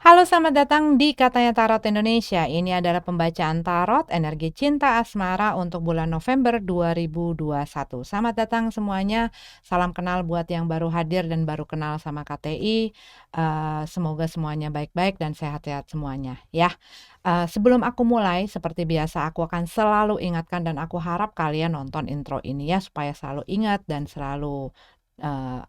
Halo, selamat datang di Katanya Tarot Indonesia. Ini adalah pembacaan tarot energi cinta asmara untuk bulan November 2021. Selamat datang semuanya. Salam kenal buat yang baru hadir dan baru kenal sama KTI. Semoga semuanya baik-baik dan sehat-sehat semuanya ya. Sebelum aku mulai, seperti biasa aku akan selalu ingatkan dan aku harap kalian nonton intro ini ya supaya selalu ingat dan selalu uh,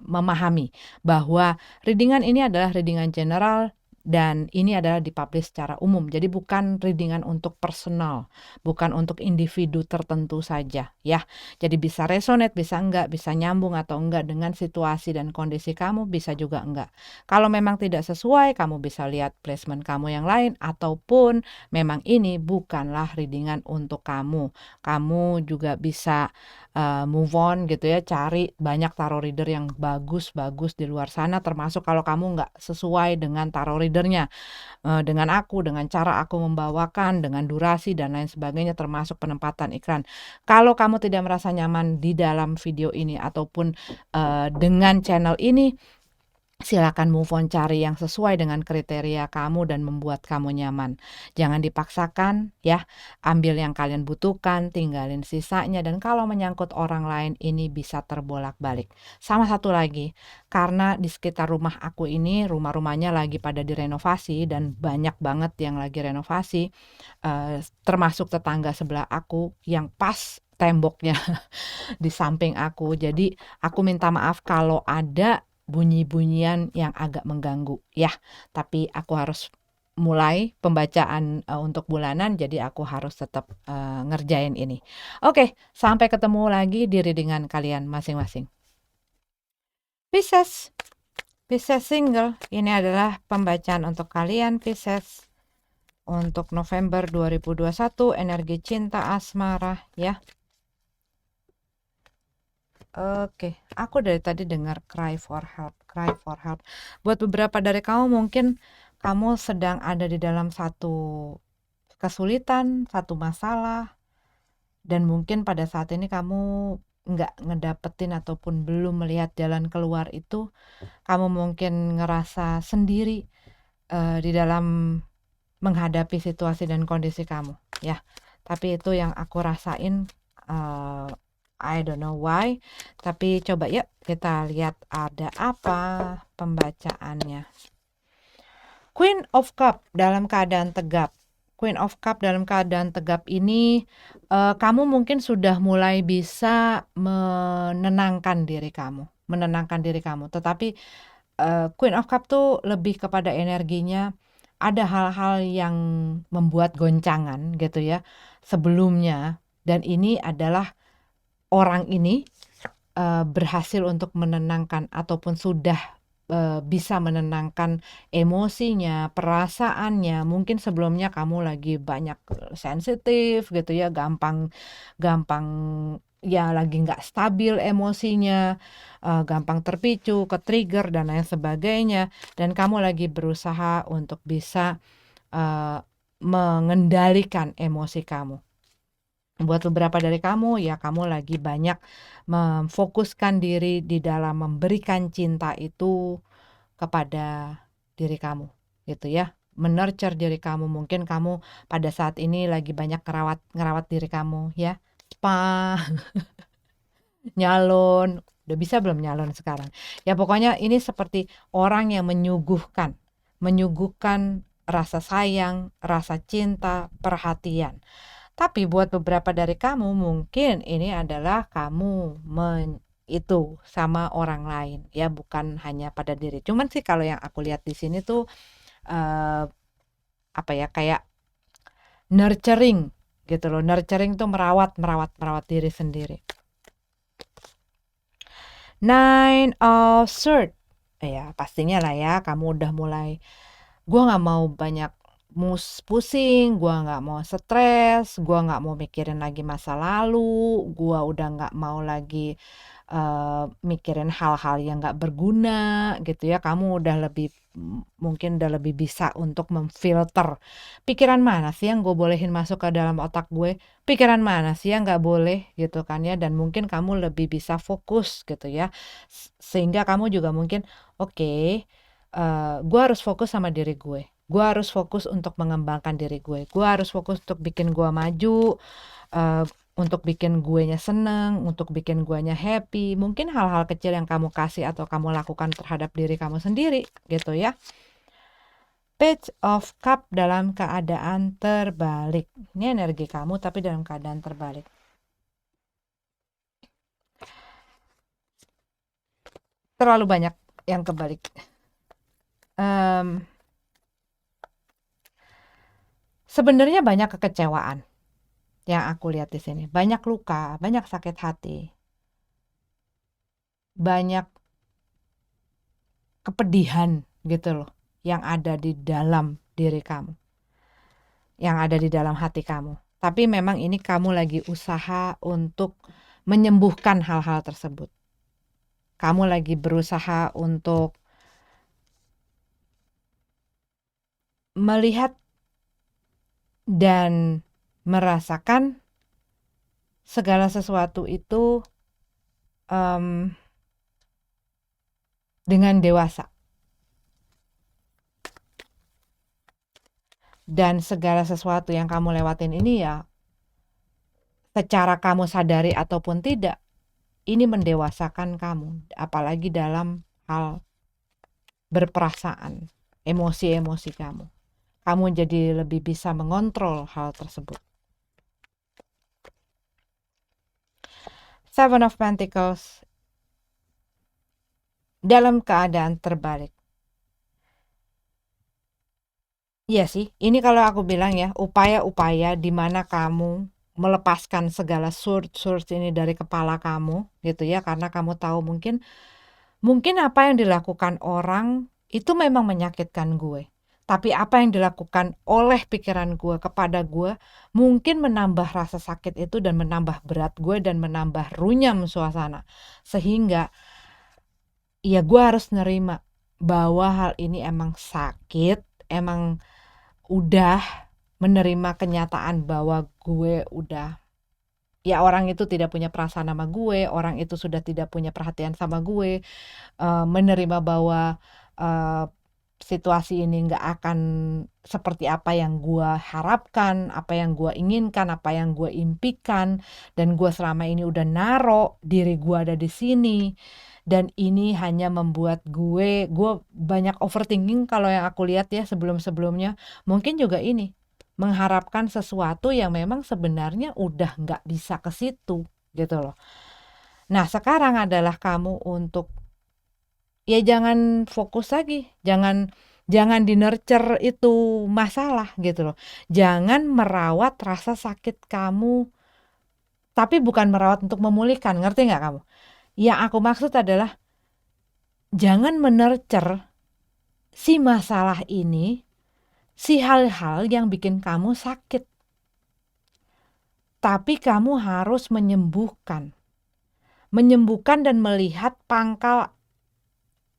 memahami bahwa readingan ini adalah readingan general dan ini adalah dipublish secara umum. Jadi bukan readingan untuk personal, bukan untuk individu tertentu saja ya. Jadi bisa resonate, bisa enggak, bisa nyambung atau enggak dengan situasi dan kondisi kamu, bisa juga enggak. Kalau memang tidak sesuai, kamu bisa lihat placement kamu yang lain ataupun memang ini bukanlah readingan untuk kamu. Kamu juga bisa move on gitu ya, cari banyak tarot reader yang bagus-bagus di luar sana, termasuk kalau kamu nggak sesuai dengan tarot readernya, dengan aku, dengan cara aku membawakan, dengan durasi dan lain sebagainya, termasuk penempatan iklan. Kalau kamu tidak merasa nyaman di dalam video ini ataupun dengan channel ini, silakan move on, cari yang sesuai dengan kriteria kamu dan membuat kamu nyaman. Jangan dipaksakan ya, ambil yang kalian butuhkan, tinggalin sisanya, dan kalau menyangkut orang lain ini bisa terbolak-balik. Sama satu lagi, karena di sekitar rumah aku ini, rumah-rumahnya lagi pada direnovasi dan banyak banget yang lagi renovasi, termasuk tetangga sebelah aku yang pas temboknya di samping aku. Jadi aku minta maaf kalau ada bunyi-bunyian yang agak mengganggu ya. Tapi aku harus mulai pembacaan untuk bulanan, jadi aku harus tetap ngerjain ini. Oke, sampai ketemu lagi di readingan kalian masing-masing. Pisces, Pisces single, ini adalah pembacaan untuk kalian Pisces untuk November 2021, energi cinta asmara ya. Oke, aku dari tadi dengar cry for help, cry for help. Buat beberapa dari kamu mungkin kamu sedang ada di dalam satu kesulitan, satu masalah, dan mungkin pada saat ini kamu nggak ngedapetin ataupun belum melihat jalan keluar itu. Kamu mungkin ngerasa sendiri di dalam menghadapi situasi dan kondisi kamu, ya. Tapi itu yang aku rasain. I don't know why, tapi coba yuk kita lihat ada apa pembacaannya. Queen of Cup dalam keadaan tegap. Queen of Cup dalam keadaan tegap ini, kamu mungkin sudah mulai bisa menenangkan diri kamu. Tetapi Queen of Cup tuh lebih kepada energinya, ada hal-hal yang membuat goncangan gitu ya sebelumnya, dan ini adalah orang ini berhasil untuk menenangkan ataupun sudah bisa menenangkan emosinya, perasaannya. Mungkin sebelumnya kamu lagi banyak sensitif gitu ya, gampang ya lagi nggak stabil emosinya, gampang terpicu, ke-trigger dan lain sebagainya, dan kamu lagi berusaha untuk bisa mengendalikan emosi kamu. Buat beberapa dari kamu ya, kamu lagi banyak memfokuskan diri di dalam memberikan cinta itu kepada diri kamu gitu ya, menurture diri kamu. Mungkin kamu pada saat ini lagi banyak ngerawat diri kamu ya, spa, nyalon. Udah bisa belum nyalon sekarang? Ya pokoknya ini seperti orang yang menyuguhkan rasa sayang, rasa cinta, perhatian. Tapi buat beberapa dari kamu mungkin ini adalah kamu itu sama orang lain ya, bukan hanya pada diri. Cuman sih kalau yang aku lihat di sini tuh eh, apa ya, kayak nurturing gitu loh. Nurturing tuh merawat diri sendiri. Nine of Swords. Ya pastinya lah ya, kamu udah mulai, gue nggak mau banyak pusing, gue nggak mau stres, gue nggak mau mikirin lagi masa lalu, gue udah nggak mau lagi mikirin hal-hal yang nggak berguna gitu ya. Kamu udah lebih, mungkin udah lebih bisa untuk memfilter pikiran mana sih yang gue bolehin masuk ke dalam otak gue, pikiran mana sih yang nggak boleh gitu kan ya, dan mungkin kamu lebih bisa fokus gitu ya, sehingga kamu juga mungkin oke, Gue harus fokus sama diri gue. Gue harus fokus untuk mengembangkan diri gue. Gue harus fokus untuk bikin gue maju, uh, untuk bikin guenya seneng, untuk bikin guenya happy. Mungkin hal-hal kecil yang kamu kasih atau kamu lakukan terhadap diri kamu sendiri gitu ya. Page of Cup dalam keadaan terbalik. Ini energi kamu tapi dalam keadaan terbalik. Terlalu banyak yang kebalik. Sebenarnya banyak kekecewaan yang aku lihat di sini. Banyak luka, banyak sakit hati, banyak kepedihan gitu loh yang ada di dalam diri kamu, yang ada di dalam hati kamu. Tapi memang ini kamu lagi usaha untuk menyembuhkan hal-hal tersebut. Kamu lagi berusaha untuk melihat dan merasakan segala sesuatu itu dengan dewasa. Dan segala sesuatu yang kamu lewatin ini ya, secara kamu sadari ataupun tidak, ini mendewasakan kamu, apalagi dalam hal berperasaan, emosi-emosi kamu. Kamu jadi lebih bisa mengontrol hal tersebut. Seven of Pentacles dalam keadaan terbalik. Iya sih, ini kalau aku bilang ya, upaya-upaya di mana kamu melepaskan segala source ini dari kepala kamu gitu ya, karena kamu tahu mungkin apa yang dilakukan orang itu memang menyakitkan gue. Tapi apa yang dilakukan oleh pikiran gue kepada gue mungkin menambah rasa sakit itu dan menambah berat gue dan menambah runyam suasana. Sehingga ya gue harus nerima bahwa hal ini emang sakit, emang udah menerima kenyataan bahwa gue udah, ya orang itu tidak punya perasaan sama gue, orang itu sudah tidak punya perhatian sama gue, menerima bahwa situasi ini nggak akan seperti apa yang gue harapkan, apa yang gue inginkan, apa yang gue impikan, dan gue selama ini udah naro diri gue ada di sini, dan ini hanya membuat gue banyak overthinking kalau yang aku lihat ya sebelum-sebelumnya. Mungkin juga ini mengharapkan sesuatu yang memang sebenarnya udah nggak bisa ke situ gitu loh. Nah sekarang adalah kamu untuk ya jangan fokus lagi, jangan di nurture itu masalah gitu loh. Jangan merawat rasa sakit kamu, tapi bukan merawat untuk memulihkan, ngerti nggak kamu? Yang aku maksud adalah jangan menurture si masalah ini, si hal-hal yang bikin kamu sakit. Tapi kamu harus menyembuhkan dan melihat pangkal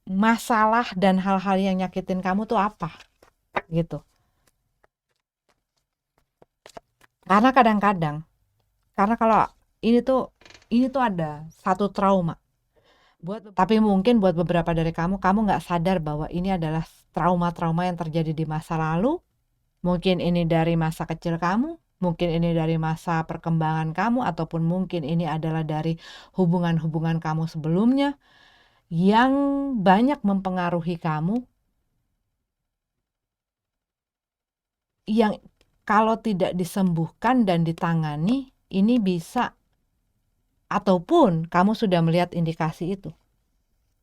masalah dan hal-hal yang nyakitin kamu tuh apa gitu. Karena kadang-kadang, karena kalau ini tuh ada satu trauma. Tapi mungkin buat beberapa dari kamu nggak sadar bahwa ini adalah trauma-trauma yang terjadi di masa lalu. Mungkin ini dari masa kecil kamu, mungkin ini dari masa perkembangan kamu, ataupun mungkin ini adalah dari hubungan-hubungan kamu sebelumnya yang banyak mempengaruhi kamu, yang kalau tidak disembuhkan dan ditangani, ini bisa, ataupun kamu sudah melihat indikasi itu.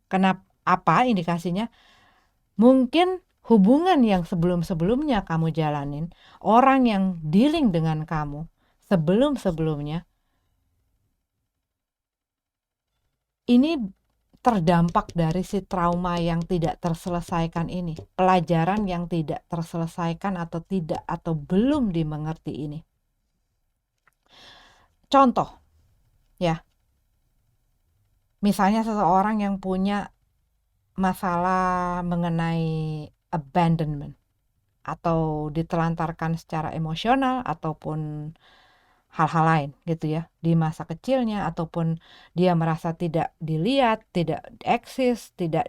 Kenapa? Apa indikasinya? Mungkin hubungan yang sebelum-sebelumnya kamu jalanin, orang yang dealing dengan kamu sebelum-sebelumnya, ini terdampak dari si trauma yang tidak terselesaikan ini, pelajaran yang tidak terselesaikan atau belum dimengerti ini. Contoh, ya, misalnya seseorang yang punya masalah mengenai abandonment atau ditelantarkan secara emosional ataupun hal-hal lain gitu ya di masa kecilnya, ataupun dia merasa tidak dilihat, tidak eksis, tidak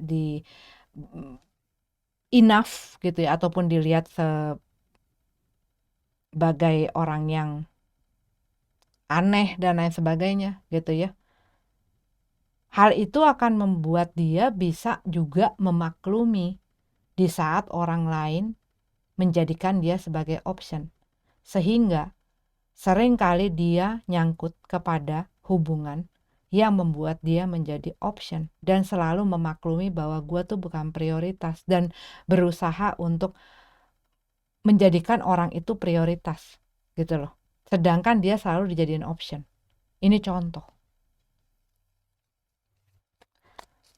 enough gitu ya, ataupun dilihat sebagai orang yang aneh dan lain sebagainya gitu ya. Hal itu akan membuat dia bisa juga memaklumi di saat orang lain menjadikan dia sebagai option. Sehingga seringkali dia nyangkut kepada hubungan yang membuat dia menjadi option dan selalu memaklumi bahwa gue tuh bukan prioritas dan berusaha untuk menjadikan orang itu prioritas gitu loh. Sedangkan dia selalu dijadiin option. Ini contoh.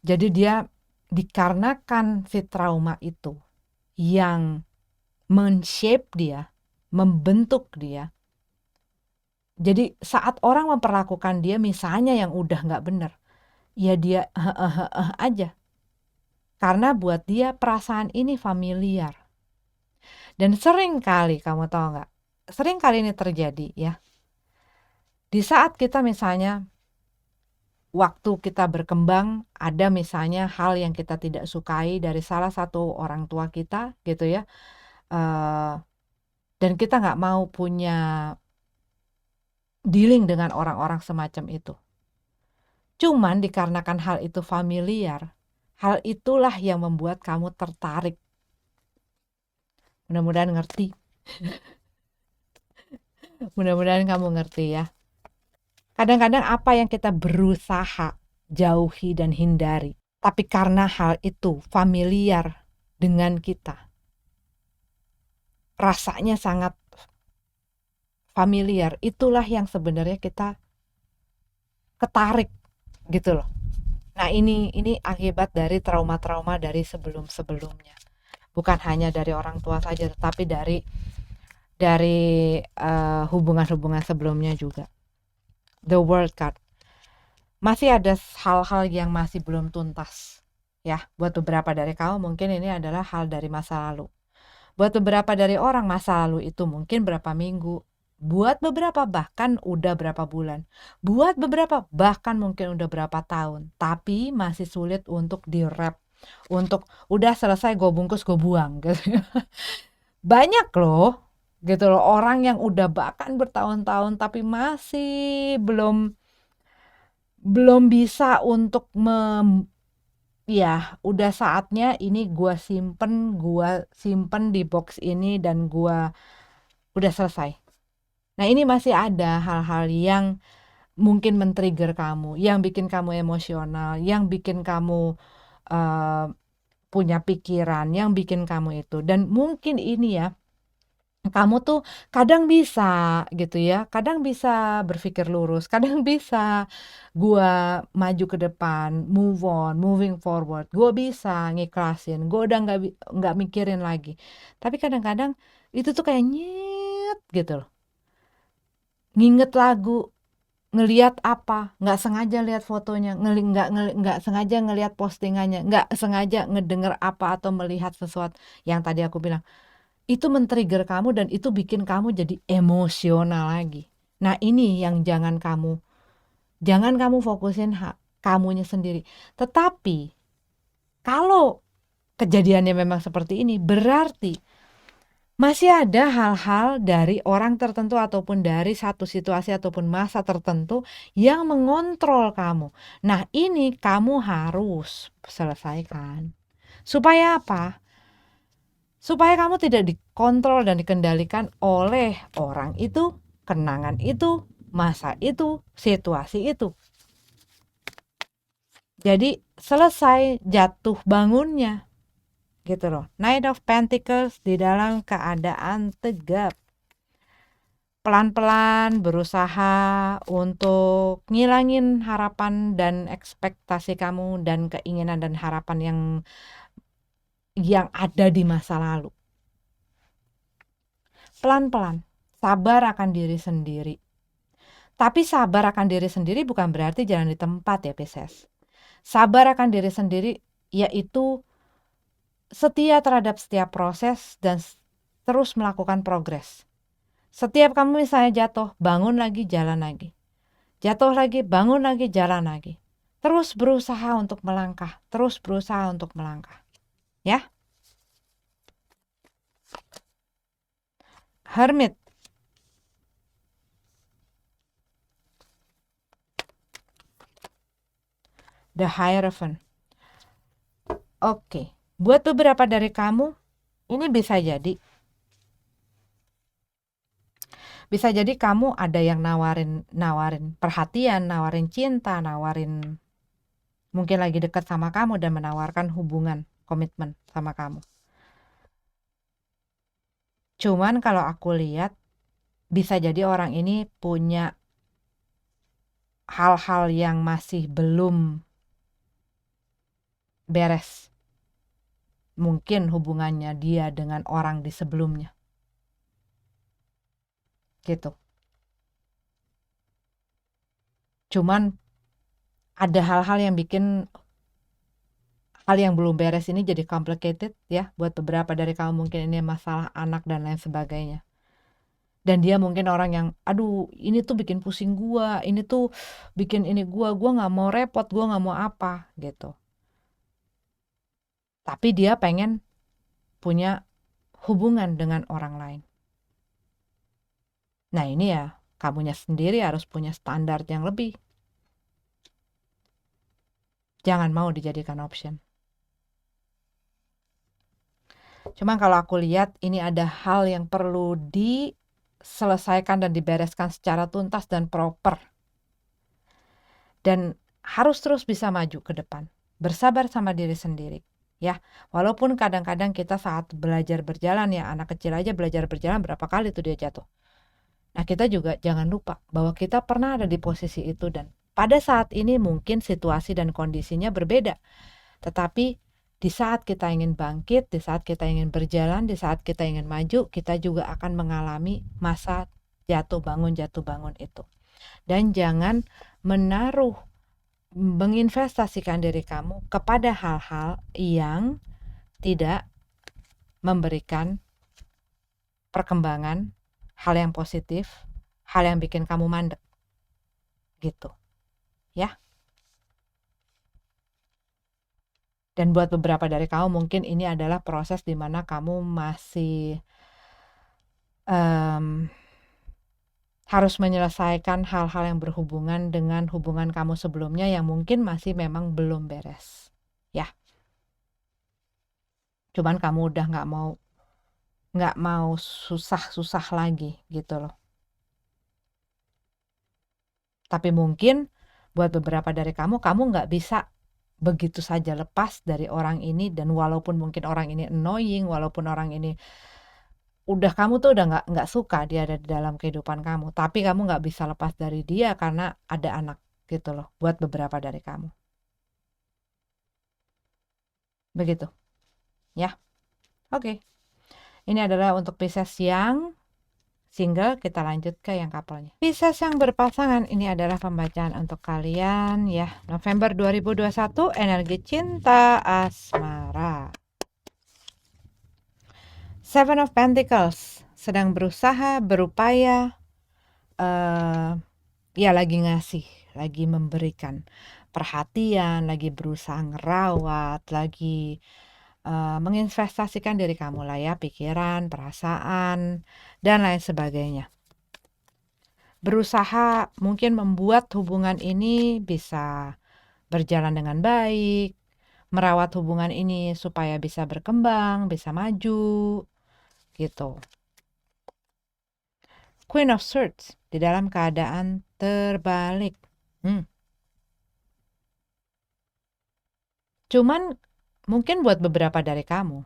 Jadi dia dikarenakan si trauma itu yang men-shape dia, membentuk dia. Jadi saat orang memperlakukan dia misalnya yang udah nggak bener, ya dia aja. Karena buat dia perasaan ini familiar. Dan sering kali kamu tahu nggak? Sering kali ini terjadi ya. Di saat kita misalnya waktu kita berkembang ada misalnya hal yang kita tidak sukai dari salah satu orang tua kita gitu ya. Dan kita nggak mau punya dealing dengan orang-orang semacam itu. Cuman dikarenakan hal itu familiar, hal itulah yang membuat kamu tertarik. Mudah-mudahan ngerti. Mudah-mudahan kamu ngerti ya. Kadang-kadang apa yang kita berusaha jauhi dan hindari, tapi karena hal itu familiar dengan kita, rasanya sangat familiar, itulah yang sebenarnya kita ketarik gitu loh. Nah ini akibat dari trauma-trauma dari sebelum-sebelumnya. Bukan hanya dari orang tua saja, tetapi dari hubungan-hubungan sebelumnya juga. The World Card. Masih ada hal-hal yang masih belum tuntas. Ya, buat beberapa dari kamu mungkin ini adalah hal dari masa lalu. Buat beberapa dari orang masa lalu itu mungkin berapa minggu. Buat beberapa bahkan udah berapa bulan. Buat beberapa bahkan mungkin udah berapa tahun. Tapi masih sulit untuk di-wrap. Untuk udah selesai gue bungkus gue buang gitu. Banyak loh gitu loh orang yang udah bahkan bertahun-tahun tapi masih belum bisa untuk ya udah saatnya ini gua simpen di box ini dan gua udah selesai. Nah ini masih ada hal-hal yang mungkin men-trigger kamu, yang bikin kamu emosional, yang bikin kamu uh, punya pikiran, yang bikin kamu itu. Dan mungkin ini ya kamu tuh kadang bisa gitu ya, kadang bisa berpikir lurus, kadang bisa gua maju ke depan, moving forward, gua bisa ngiklasin, gua udah nggak mikirin lagi. Tapi kadang-kadang itu tuh kayak nyet gitu loh, nginget lagu, ngelihat apa, nggak sengaja lihat fotonya, nggak sengaja ngelihat postingannya, nggak sengaja ngedenger apa atau melihat sesuatu yang tadi aku bilang. Itu men-trigger kamu dan itu bikin kamu jadi emosional lagi. Nah ini yang jangan kamu fokusin kamunya sendiri. Tetapi kalau kejadiannya memang seperti ini, berarti masih ada hal-hal dari orang tertentu ataupun dari satu situasi ataupun masa tertentu yang mengontrol kamu. Nah ini kamu harus selesaikan. Supaya apa? Supaya kamu tidak dikontrol dan dikendalikan oleh orang itu, kenangan itu, masa itu, situasi itu. Jadi selesai jatuh bangunnya gitu loh. Knight of Pentacles di dalam keadaan tegap. Pelan-pelan berusaha untuk ngilangin harapan dan ekspektasi kamu dan keinginan dan harapan yang ada di masa lalu. Pelan-pelan, sabar akan diri sendiri. Tapi sabar akan diri sendiri bukan berarti jalan di tempat ya Pisces. Sabar akan diri sendiri yaitu setia terhadap setiap proses dan terus melakukan progres. Setiap kamu misalnya jatuh, bangun lagi, jalan lagi. Jatuh lagi, bangun lagi, jalan lagi. Terus berusaha untuk melangkah, terus berusaha untuk melangkah. Ya. Hermit. The Hierophant. Oke, buat beberapa dari kamu, ini bisa jadi kamu ada yang nawarin perhatian, nawarin cinta, nawarin mungkin lagi dekat sama kamu dan menawarkan hubungan, komitmen sama kamu. Cuman kalau aku lihat, bisa jadi orang ini punya hal-hal yang masih belum beres. Mungkin hubungannya dia dengan orang di sebelumnya. Gitu. Cuman ada hal-hal yang bikin hal yang belum beres ini jadi complicated ya. Buat beberapa dari kamu mungkin ini masalah anak dan lain sebagainya. Dan dia mungkin orang yang, aduh ini tuh bikin pusing gua, ini tuh bikin ini gua gak mau repot, gua gak mau apa gitu. Tapi dia pengen punya hubungan dengan orang lain. Nah ini ya, kamunya sendiri harus punya standar yang lebih. Jangan mau dijadikan option. Cuman kalau aku lihat ini ada hal yang perlu diselesaikan dan dibereskan secara tuntas dan proper. Dan harus terus bisa maju ke depan. Bersabar sama diri sendiri. Ya, walaupun kadang-kadang kita saat belajar berjalan ya, anak kecil aja belajar berjalan berapa kali tuh dia jatuh. Nah, kita juga jangan lupa bahwa kita pernah ada di posisi itu dan pada saat ini mungkin situasi dan kondisinya berbeda. Tetapi di saat kita ingin bangkit, di saat kita ingin berjalan, di saat kita ingin maju, kita juga akan mengalami masa jatuh bangun itu. Dan jangan menginvestasikan diri kamu kepada hal-hal yang tidak memberikan perkembangan, hal yang positif, hal yang bikin kamu mandek. Gitu. Ya. Dan buat beberapa dari kamu mungkin ini adalah proses di mana kamu masih harus menyelesaikan hal-hal yang berhubungan dengan hubungan kamu sebelumnya yang mungkin masih memang belum beres. Ya. Cuman kamu udah nggak mau susah-susah lagi gitu loh. Tapi mungkin buat beberapa dari kamu nggak bisa begitu saja lepas dari orang ini dan walaupun mungkin orang ini annoying, walaupun orang ini kamu tuh udah nggak suka dia ada di dalam kehidupan kamu, tapi kamu nggak bisa lepas dari dia karena ada anak gitu loh. Buat beberapa dari kamu, begitu, ya. Oke, ini adalah untuk Pisces yang single. Kita lanjut ke yang couple-nya. Pisces yang berpasangan, ini adalah pembacaan untuk kalian ya. November 2021, energi cinta asmara. Seven of Pentacles, sedang berusaha, berupaya, ya lagi ngasih, lagi memberikan perhatian, lagi berusaha ngerawat, lagi menginvestasikan diri kamu lah ya, pikiran, perasaan, dan lain sebagainya. Berusaha mungkin membuat hubungan ini bisa berjalan dengan baik, merawat hubungan ini supaya bisa berkembang, bisa maju, gitu. Queen of Swords di dalam keadaan terbalik. Cuman mungkin buat beberapa dari kamu,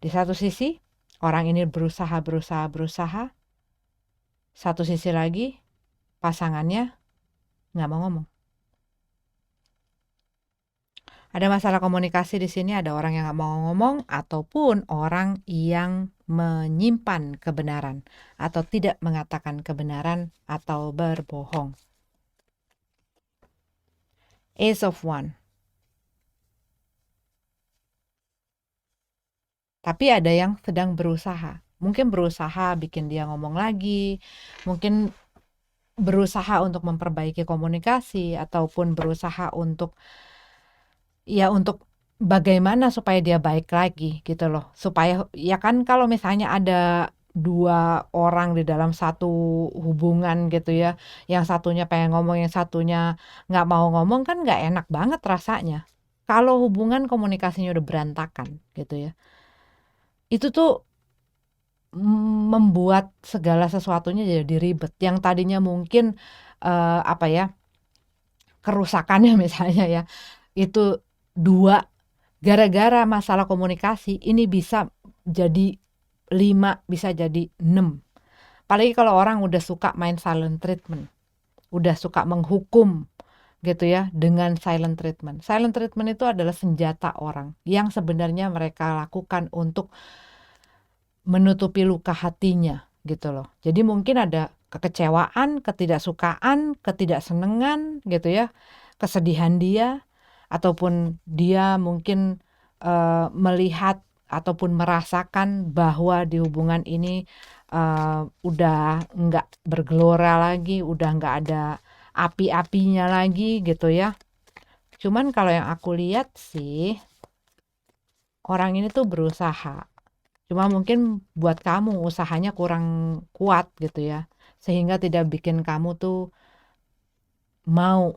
di satu sisi orang ini berusaha, satu sisi lagi pasangannya nggak mau ngomong. Ada masalah komunikasi di sini, ada orang yang nggak mau ngomong ataupun orang yang menyimpan kebenaran atau tidak mengatakan kebenaran atau berbohong. Ace of Wands. Tapi ada yang sedang berusaha. Mungkin berusaha bikin dia ngomong lagi, mungkin berusaha untuk memperbaiki komunikasi ataupun berusaha untuk bagaimana supaya dia baik lagi gitu loh. Supaya ya kan kalau misalnya ada dua orang di dalam satu hubungan gitu ya, yang satunya pengen ngomong, yang satunya nggak mau ngomong, kan nggak enak banget rasanya. Kalau hubungan komunikasinya udah berantakan gitu ya, itu tuh membuat segala sesuatunya jadi ribet. Yang tadinya mungkin apa ya, kerusakannya misalnya ya, itu dua, gara-gara masalah komunikasi ini bisa jadi 5, bisa jadi 6. Apalagi kalau orang udah suka main silent treatment, udah suka menghukum gitu ya dengan silent treatment. Silent treatment itu adalah senjata orang yang sebenarnya mereka lakukan untuk menutupi luka hatinya gitu loh. Jadi mungkin ada kekecewaan, ketidaksukaan, ketidaksenengan gitu ya, kesedihan dia, ataupun dia mungkin melihat ataupun merasakan bahwa di hubungan ini udah nggak bergelora lagi, udah nggak ada api-apinya lagi gitu ya. Cuman kalau yang aku lihat sih, orang ini tuh berusaha. Cuma mungkin buat kamu usahanya kurang kuat gitu ya, sehingga tidak bikin kamu tuh mau.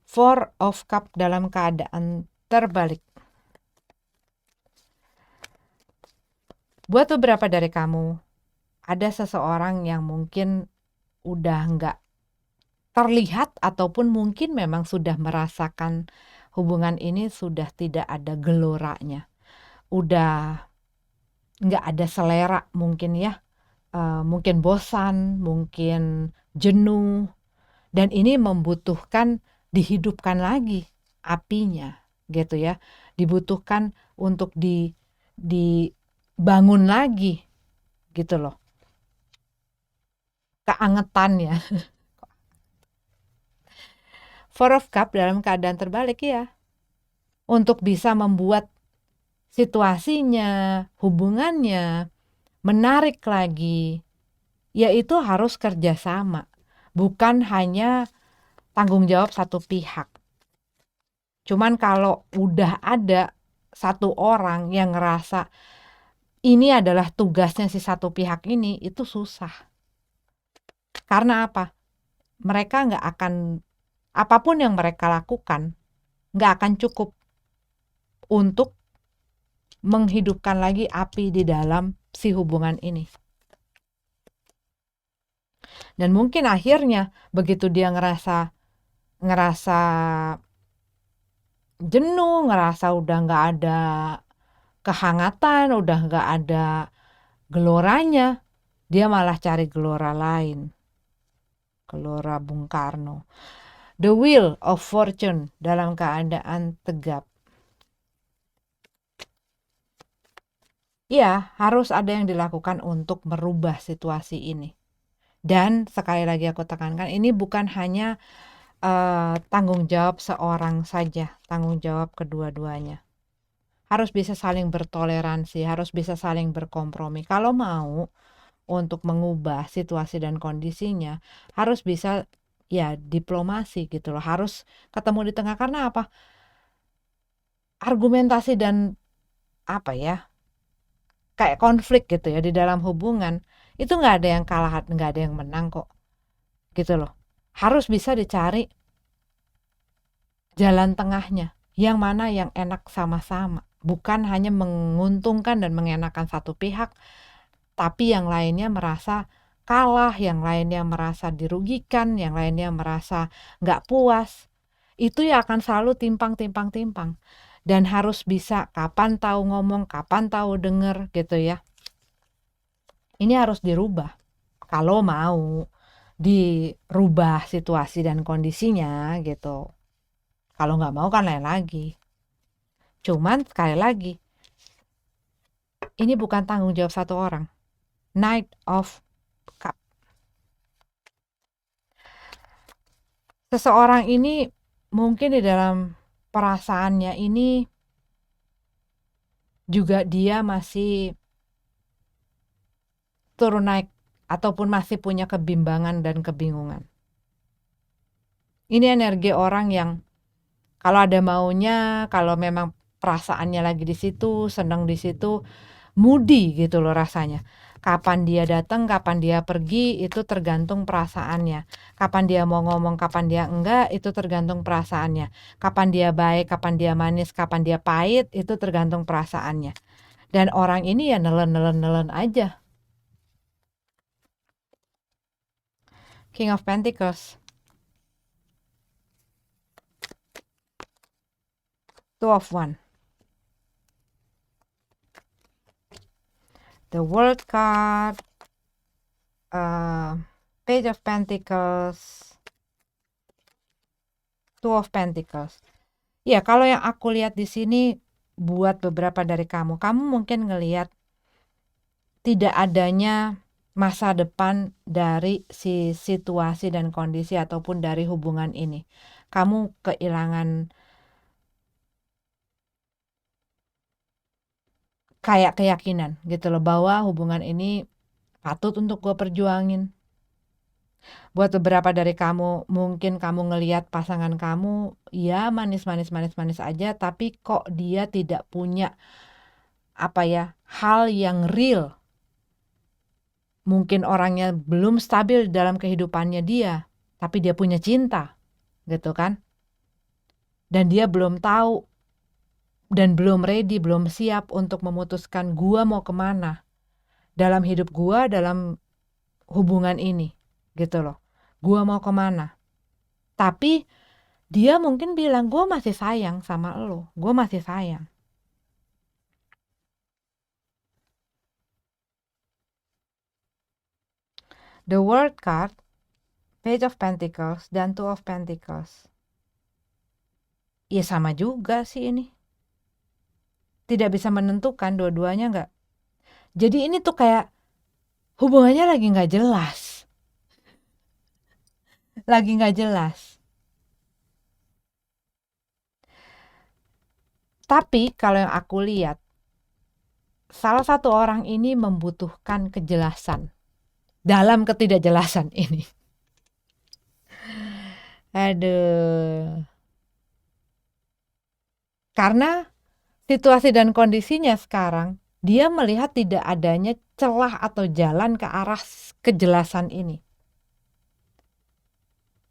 Four of Cup dalam keadaan terbalik. Buat beberapa dari kamu, ada seseorang yang mungkin udah nggak terlihat ataupun mungkin memang sudah merasakan hubungan ini sudah tidak ada geloranya. Udah nggak ada selera mungkin ya. Mungkin bosan, mungkin jenuh, dan ini membutuhkan dihidupkan lagi apinya gitu ya. Dibutuhkan untuk dibangun lagi gitu loh. Keangetannya. Four of Cup dalam keadaan terbalik ya. Untuk bisa membuat situasinya, hubungannya menarik lagi, yaitu harus kerjasama. Bukan hanya tanggung jawab satu pihak. Cuman kalau udah ada satu orang yang ngerasa ini adalah tugasnya si satu pihak ini, itu susah. Karena apa? Mereka nggak akan, apapun yang mereka lakukan, nggak akan cukup untuk menghidupkan lagi api di dalam si hubungan ini. Dan mungkin akhirnya begitu dia ngerasa jenuh, ngerasa udah nggak ada kehangatan, udah nggak ada geloranya, dia malah cari gelora lain. Gelora Bung Karno. The Wheel of Fortune dalam keadaan tegap. Ya, harus ada yang dilakukan untuk merubah situasi ini. Dan sekali lagi aku tekankan, ini bukan hanya tanggung jawab seorang saja, tanggung jawab kedua-duanya. Harus bisa saling bertoleransi, harus bisa saling berkompromi. Kalau mau untuk mengubah situasi dan kondisinya, harus bisa ya diplomasi gitu loh. Harus ketemu di tengah, karena apa? Argumentasi dan apa ya? Kayak konflik gitu ya di dalam hubungan, itu nggak ada yang kalah, nggak ada yang menang kok. Gitu loh. Harus bisa dicari jalan tengahnya, yang mana yang enak sama-sama. Bukan hanya menguntungkan dan mengenakan satu pihak, tapi yang lainnya merasa kalah, yang lainnya merasa dirugikan, yang lainnya merasa nggak puas. Itu ya akan selalu timpang. Dan harus bisa kapan tahu ngomong, kapan tahu denger gitu ya. Ini harus dirubah. Kalau mau dirubah situasi dan kondisinya gitu. Kalau nggak mau kan lain lagi. Cuman sekali lagi, ini bukan tanggung jawab satu orang. Knight of Cup. Seseorang ini mungkin di dalam perasaannya ini juga dia masih turun naik ataupun masih punya kebimbangan dan kebingungan. Ini energi orang yang kalau ada maunya, kalau memang perasaannya lagi di situ, senang di situ, moody gitu loh rasanya. Kapan dia datang, kapan dia pergi, itu tergantung perasaannya. Kapan dia mau ngomong, kapan dia enggak, itu tergantung perasaannya. Kapan dia baik, kapan dia manis, kapan dia pahit, itu tergantung perasaannya. Dan orang ini ya nelen aja. King of Pentacles, Two of One, the World card, Page of Pentacles, Two of Pentacles. Ya, kalau yang aku lihat di sini buat beberapa dari kamu mungkin ngelihat tidak adanya masa depan dari si situasi dan kondisi ataupun dari hubungan ini. Kamu kehilangan kayak keyakinan gitu loh bahwa hubungan ini patut untuk gue perjuangin. Buat beberapa dari kamu, mungkin kamu ngelihat pasangan kamu, ya manis aja, tapi kok dia tidak punya hal yang real. Mungkin orangnya belum stabil dalam kehidupannya dia, tapi dia punya cinta, gitu kan? Dan dia belum tahu dan belum ready, belum siap untuk memutuskan gua mau kemana dalam hidup gua, dalam hubungan ini, gitu loh. Gua mau kemana? Tapi dia mungkin bilang, gua masih sayang sama lo, gua masih sayang. The World card, Page of Pentacles, dan Two of Pentacles. Ya sama juga sih ini. Tidak bisa menentukan dua-duanya nggak. Jadi ini tuh kayak hubungannya lagi nggak jelas. Lagi nggak jelas. Tapi kalau yang aku lihat, salah satu orang ini membutuhkan kejelasan dalam ketidakjelasan ini. Aduh. Karena situasi dan kondisinya sekarang, dia melihat tidak adanya celah atau jalan ke arah kejelasan ini.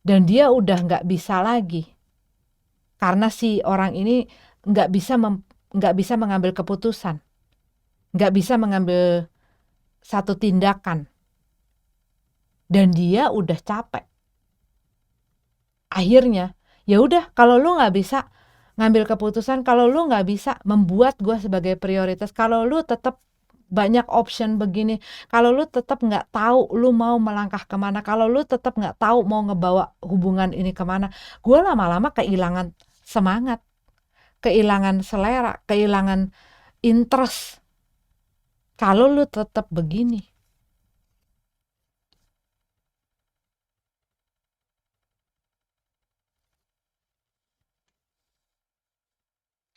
Dan dia udah nggak bisa lagi. Karena si orang ini nggak bisa mengambil keputusan. Nggak bisa mengambil satu tindakan. Dan dia udah capek. Akhirnya, ya udah kalau lu nggak bisa ngambil keputusan, kalau lu nggak bisa membuat gue sebagai prioritas, kalau lu tetap banyak option begini, kalau lu tetap nggak tahu lu mau melangkah kemana, kalau lu tetap nggak tahu mau ngebawa hubungan ini kemana, gue lama-lama kehilangan semangat, kehilangan selera, kehilangan interest kalau lu tetap begini.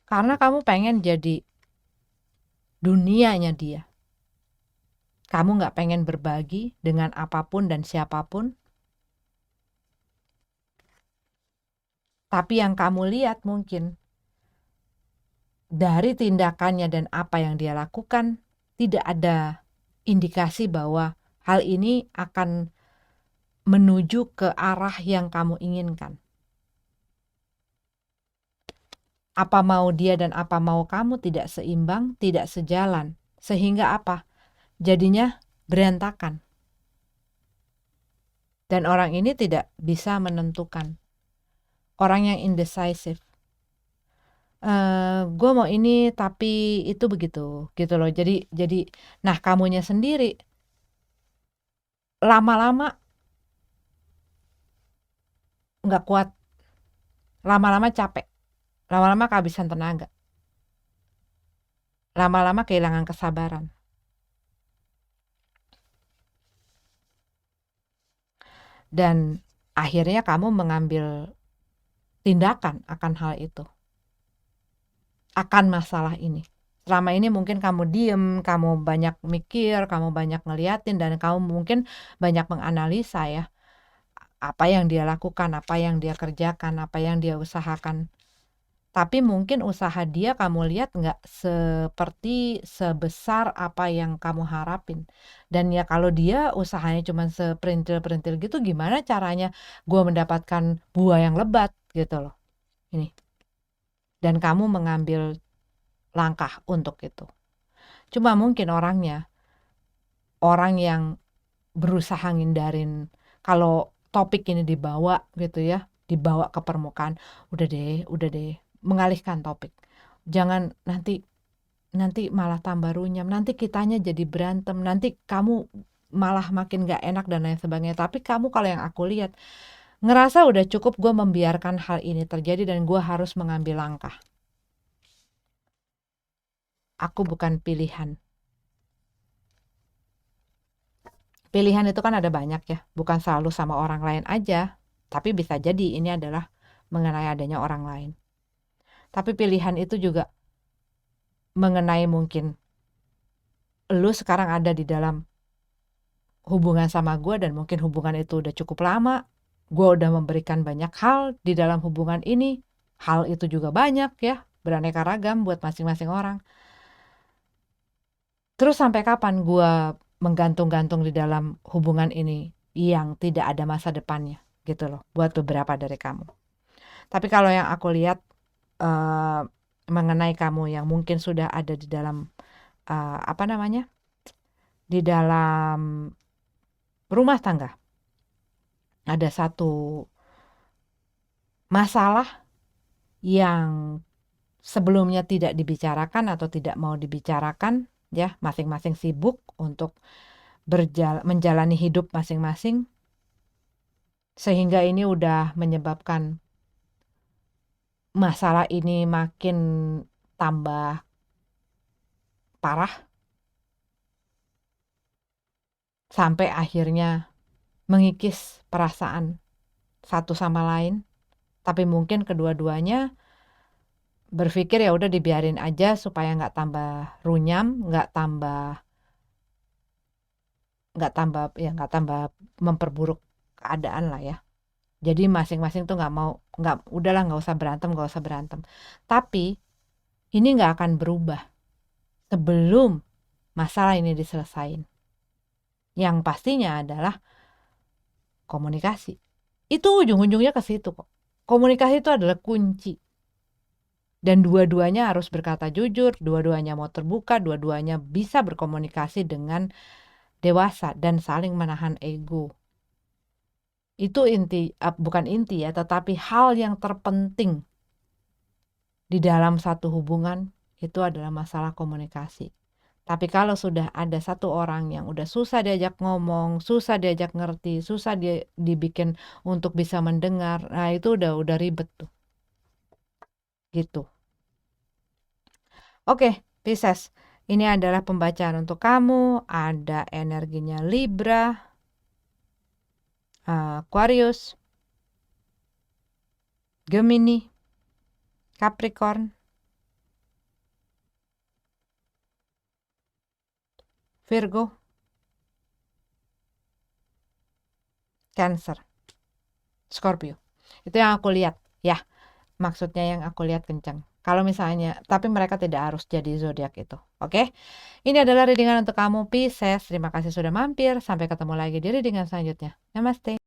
Karena kamu pengen jadi dunianya dia. Kamu nggak pengen berbagi dengan apapun dan siapapun. Tapi yang kamu lihat mungkin dari tindakannya dan apa yang dia lakukan, tidak ada indikasi bahwa hal ini akan menuju ke arah yang kamu inginkan. Apa mau dia dan apa mau kamu tidak seimbang, tidak sejalan. Sehingga apa? Jadinya berantakan. Dan orang ini tidak bisa menentukan. Orang yang indecisive. Gue mau ini tapi itu begitu gitu loh. Jadi nah kamunya sendiri lama-lama nggak kuat, lama-lama capek, lama-lama kehabisan tenaga, lama-lama kehilangan kesabaran. Dan akhirnya kamu mengambil tindakan akan hal itu, akan masalah ini. Selama ini mungkin kamu diem, kamu banyak mikir, kamu banyak ngeliatin, dan kamu mungkin banyak menganalisa ya. Apa yang dia lakukan, apa yang dia kerjakan, apa yang dia usahakan. Tapi mungkin usaha dia kamu lihat nggak seperti sebesar apa yang kamu harapin. Dan ya kalau dia usahanya cuma seperintil-perintil gitu, gimana caranya gue mendapatkan buah yang lebat gitu loh. Ini. Dan kamu mengambil langkah untuk itu. Cuma mungkin orang yang berusaha ngindarin kalau topik ini dibawa gitu ya, dibawa ke permukaan, udah deh, mengalihkan topik. Jangan nanti malah tambah runyam, nanti kitanya jadi berantem, nanti kamu malah makin gak enak dan lain sebagainya. Tapi kamu kalau yang aku lihat, ngerasa udah cukup gue membiarkan hal ini terjadi dan gue harus mengambil langkah. Aku bukan pilihan. Pilihan itu kan ada banyak ya, bukan selalu sama orang lain aja, tapi bisa jadi ini adalah mengenai adanya orang lain. Tapi pilihan itu juga mengenai mungkin lu sekarang ada di dalam hubungan sama gue dan mungkin hubungan itu udah cukup lama, gue udah memberikan banyak hal di dalam hubungan ini, hal itu juga banyak ya, beraneka ragam buat masing-masing orang. Terus sampai kapan gue menggantung-gantung di dalam hubungan ini yang tidak ada masa depannya gitu loh, buat beberapa dari kamu. Tapi kalau yang aku lihat mengenai kamu yang mungkin sudah ada di dalam di dalam rumah tangga, ada satu masalah yang sebelumnya tidak dibicarakan atau tidak mau dibicarakan ya, masing-masing sibuk untuk menjalani hidup masing-masing, sehingga ini udah menyebabkan masalah ini makin tambah parah sampai akhirnya mengikis perasaan satu sama lain. Tapi mungkin kedua-duanya berpikir ya udah dibiarin aja supaya nggak tambah runyam, nggak tambah memperburuk keadaan lah ya. Jadi masing-masing tuh udahlah nggak usah berantem. Tapi ini nggak akan berubah sebelum masalah ini diselesain. Yang pastinya adalah komunikasi. Itu ujung-ujungnya ke situ kok. Komunikasi itu adalah kunci. Dan dua-duanya harus berkata jujur, dua-duanya mau terbuka, dua-duanya bisa berkomunikasi dengan dewasa dan saling menahan ego. Itu bukan inti ya, tetapi hal yang terpenting di dalam satu hubungan itu adalah masalah komunikasi. Tapi kalau sudah ada satu orang yang udah susah diajak ngomong, susah diajak ngerti, susah dibikin untuk bisa mendengar, nah itu udah ribet tuh. Gitu. Oke, Pisces. Ini adalah pembacaan untuk kamu. Ada energinya Libra, Aquarius, Gemini, Capricorn, Virgo, Cancer, Scorpio. Itu yang aku lihat ya. Maksudnya yang aku lihat kencang. Kalau misalnya, tapi mereka tidak harus jadi zodiak itu. Oke? Ini adalah readingan untuk kamu Pisces. Terima kasih sudah mampir. Sampai ketemu lagi di readingan selanjutnya. Namaste.